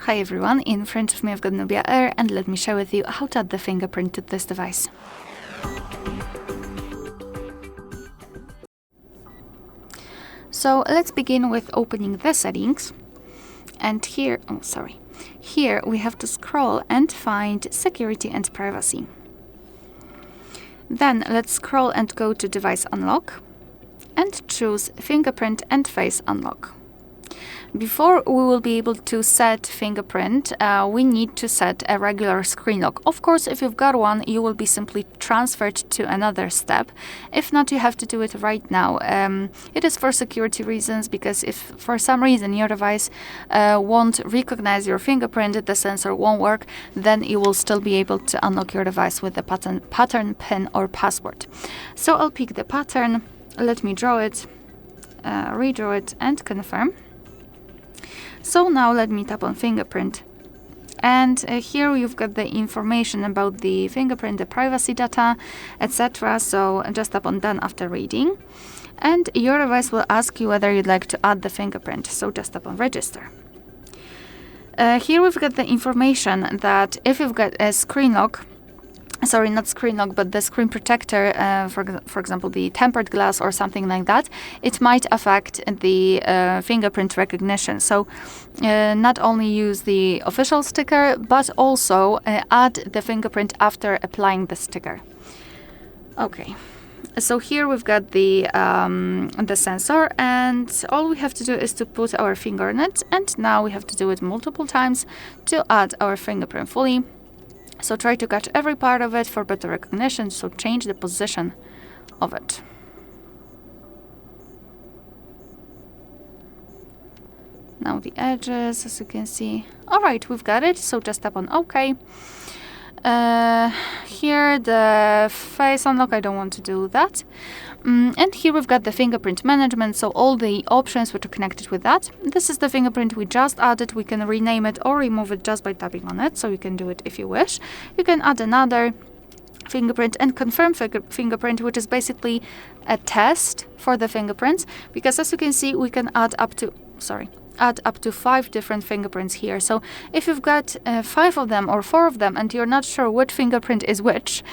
Hi everyone, in front of me I've got NUBIA Air, and let me share with you how to add the fingerprint to this device. So let's begin with opening the settings, and here we have to scroll and find security and privacy. Then let's scroll and go to device unlock and choose fingerprint and face unlock. Before we will be able to set fingerprint, we need to set a regular screen lock. Of course, if you've got one, you will be simply transferred to another step. If not, you have to do it right now. It is for security reasons, because if for some reason your device won't recognize your fingerprint, the sensor won't work, then you will still be able to unlock your device with the pattern, pin or password. So I'll pick the pattern, let me draw it, redraw it and confirm. So now let me tap on fingerprint, and here you've got the information about the fingerprint, the privacy data, etc. So just tap on done after reading, and your device will ask you whether you'd like to add the fingerprint. So just tap on register. Here we've got the information that if you've got a screen lock, sorry, not screen lock, but the screen protector, for example, the tempered glass or something like that, it might affect the fingerprint recognition. So not only use the official sticker, but also add the fingerprint after applying the sticker. Okay, so here we've got the sensor, and all we have to do is to put our finger on it, and now we have to do it multiple times to add our fingerprint fully. So try to catch every part of it for better recognition, so change the position of it. Now the edges, as you can see. Alright, we've got it, so just tap on OK. Here the face unlock, I don't want to do that. And here we've got the fingerprint management, so all the options which are connected with that. This is the fingerprint we just added. We can rename it or remove it just by tapping on it, so you can do it if you wish. You can add another fingerprint and confirm fingerprint, which is basically a test for the fingerprints, because as you can see, we can add up to 5 different fingerprints here. So if you've got 5 of them or 4 of them and you're not sure which fingerprint is which,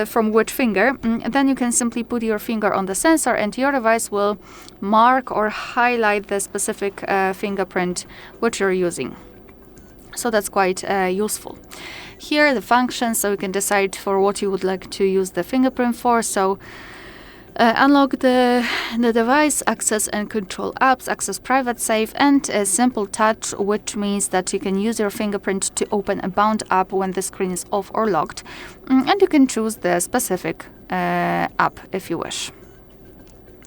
from which finger, then you can simply put your finger on the sensor and your device will mark or highlight the specific fingerprint which you're using. So that's quite useful. Here are the functions, so you can decide for what you would like to use the fingerprint for. So unlock the device, access and control apps, access private safe, and a simple touch, which means that you can use your fingerprint to open a bound app when the screen is off or locked. And you can choose the specific app if you wish.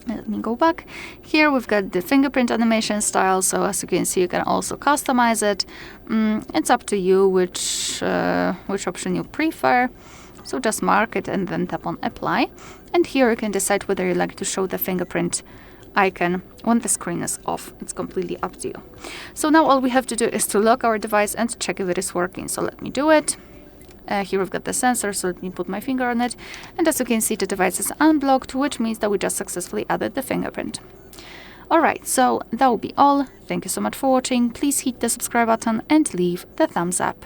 Let me go back. Here we've got the fingerprint animation style, so as you can see, you can also customize it. It's up to you which option you prefer. So just mark it and then tap on apply. And here you can decide whether you like to show the fingerprint icon when the screen is off. It's completely up to you. So now all we have to do is to lock our device and check if it is working. So let me do it. Here we've got the sensor, so let me put my finger on it. And as you can see, the device is unblocked, which means that we just successfully added the fingerprint. Alright, so that will be all. Thank you so much for watching. Please hit the subscribe button and leave the thumbs up.